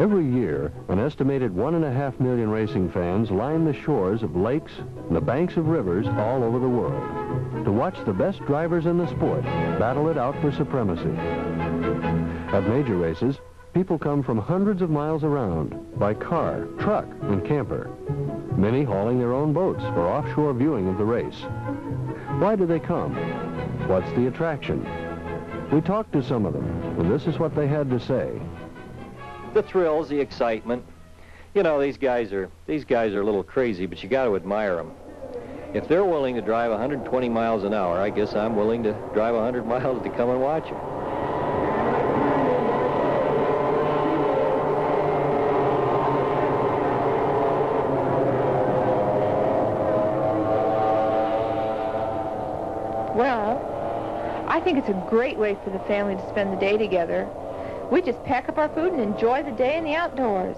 Every year, an estimated 1.5 million racing fans line the shores of lakes and the banks of rivers all over the world to watch the best drivers in the sport battle it out for supremacy. At major races, people come from hundreds of miles around by car, truck, and camper, many hauling their own boats for offshore viewing of the race. Why do they come? What's the attraction? We talked to some of them, and this is what they had to say. The thrills, the excitement. You know, these guys are a little crazy, but you got to admire them. If they're willing to drive 120 miles an hour, I guess I'm willing to drive 100 miles to come and watch it. Well, I think it's a great way for the family to spend the day together. We just pack up our food and enjoy the day in the outdoors.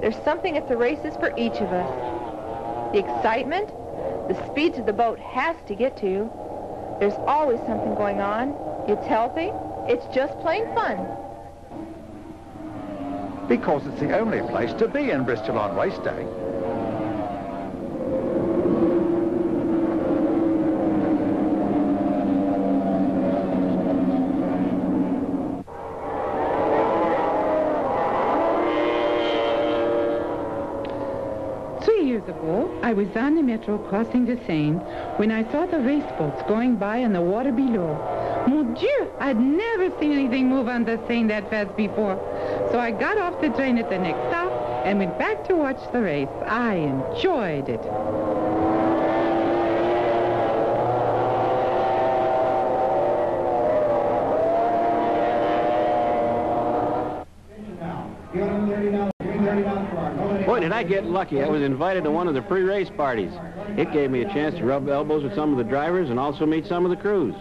There's something at the races for each of us. The excitement, the speed to the boat has to get to. There's always something going on. It's healthy. It's just plain fun. Because it's the only place to be in Bristol on race day. I was on the metro crossing the Seine when I saw the race boats going by in the water below. Mon Dieu, I'd never seen anything move on the Seine that fast before. So I got off the train at the next stop and went back to watch the race. I enjoyed it. Boy, did I get lucky. I was invited to one of the pre-race parties. It gave me a chance to rub elbows with some of the drivers and also meet some of the crews.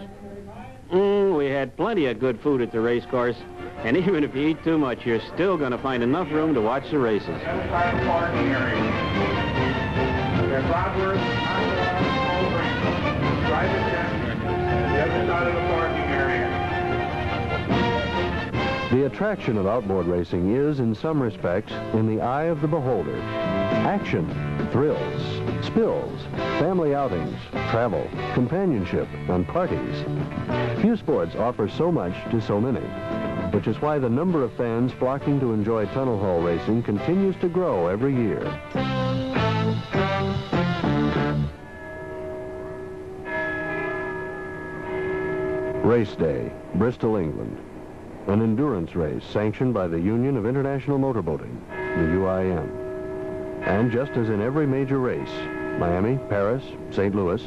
We had plenty of good food at the race course, and even if you eat too much, you're still going to find enough room to watch the races. The attraction of outboard racing is, in some respects, in the eye of the beholder. Action, thrills, spills, family outings, travel, companionship, and parties. Few sports offer so much to so many, which is why the number of fans flocking to enjoy tunnel hull racing continues to grow every year. Race Day, Bristol, England. An endurance race sanctioned by the Union of International Motorboating, the UIM. And just as in every major race, Miami, Paris, St. Louis,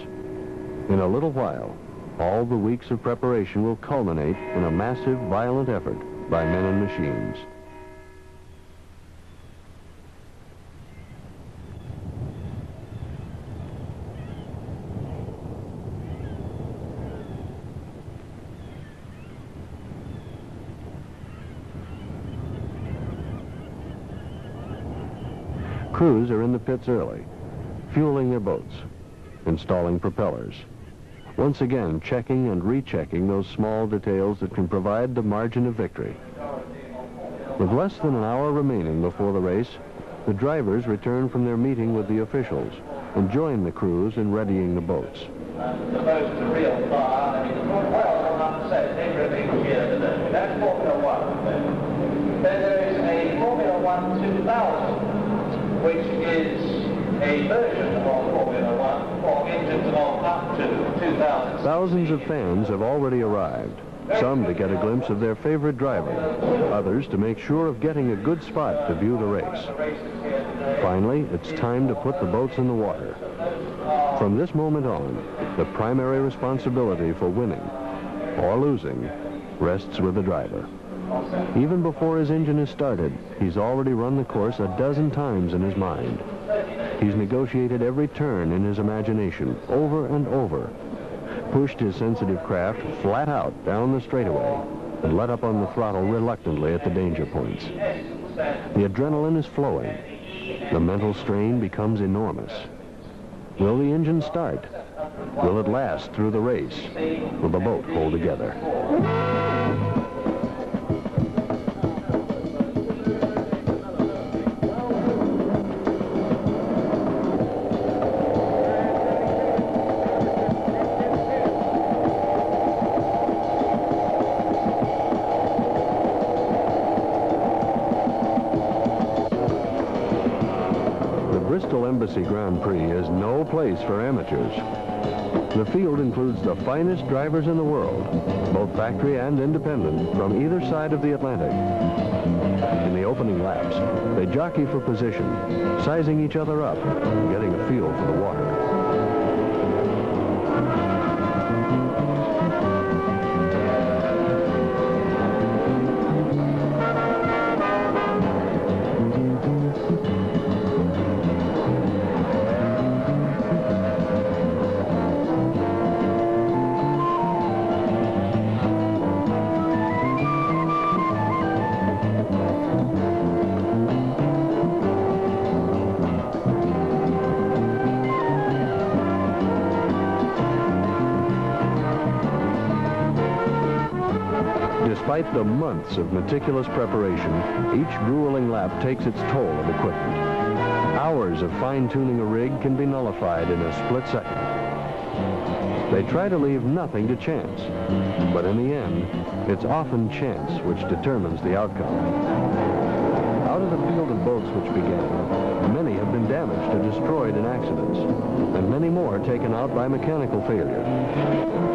in a little while, all the weeks of preparation will culminate in a massive, violent effort by men and machines. Crews are in the pits early, fueling their boats, installing propellers, once again checking and rechecking those small details that can provide the margin of victory. With less than an hour remaining before the race, the drivers return from their meeting with the officials and join the crews in readying the boats. The boats are real far. I mean, well, I'm upset. Everything's here today. That's Formula One. Then there is a Formula One 2000. Which is a version of Formula One for engines of up to 2000. Thousands of fans have already arrived, some to get a glimpse of their favorite driver, others to make sure of getting a good spot to view the race. Finally, it's time to put the boats in the water. From this moment on, the primary responsibility for winning or losing rests with the driver. Even before his engine is started, he's already run the course a dozen times in his mind. He's negotiated every turn in his imagination, over and over, pushed his sensitive craft flat out down the straightaway, and let up on the throttle reluctantly at the danger points. The adrenaline is flowing. The mental strain becomes enormous. Will the engine start? Will it last through the race? Will the boat hold together? Embassy Grand Prix is no place for amateurs. The field includes the finest drivers in the world, both factory and independent, from either side of the Atlantic. In the opening laps, they jockey for position, sizing each other up, and getting a feel for the water. Despite the months of meticulous preparation, each grueling lap takes its toll of equipment. Hours of fine-tuning a rig can be nullified in a split second. They try to leave nothing to chance, but in the end, it's often chance which determines the outcome. Out of the field of boats which began, many have been damaged or destroyed in accidents, and many more taken out by mechanical failure.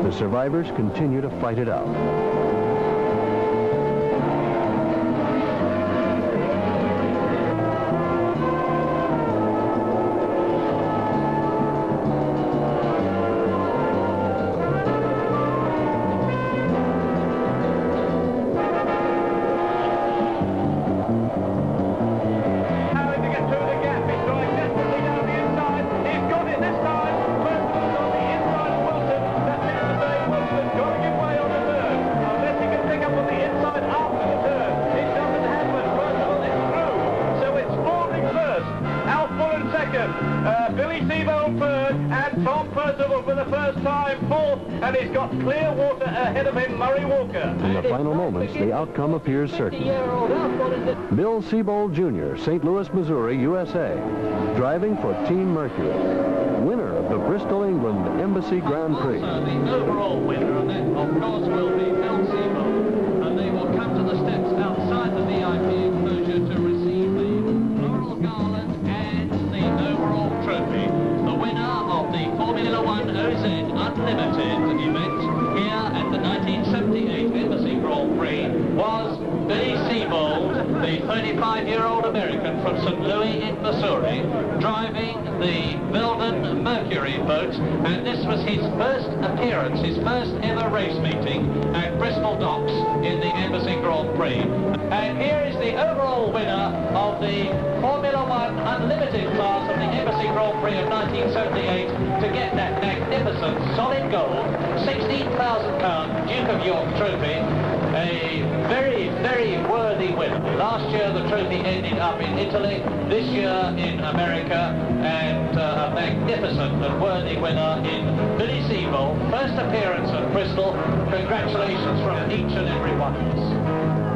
The survivors continue to fight it out. Billy Seabold third, and Tom Percival for the first time fourth, and he's got clear water ahead of him, Murray Walker. In the final moments, the outcome appears certain. Bill Seabold Jr., St. Louis, Missouri, USA, driving for Team Mercury, winner of the Bristol, England Embassy Grand Prix. Also, the overall winner of that, of course, will be Bill Seabold, and they will come to the steps outside the VIP enclosure to receive the floral garland and the overall trophy. The winner of the Formula One OZ Unlimited event here at the 1978 Embassy Grand Prix was Billy Seabold, the 35-year-old American from St. Louis in Missouri, driving the Belden Mercury boat, and this was his first appearance, his first ever race meeting at Bristol Docks in the Embassy Grand Prix. And here is the overall winner of the Formula One Unlimited class of the Embassy Grand Prix of 1978 to get that magnificent solid gold, £16,000 Duke of York trophy. A very, very worthy winner. Last year the trophy ended up in Italy, this year in America, and a magnificent and worthy winner in Billy Seabold. First appearance at Bristol. Congratulations from each and every one of us.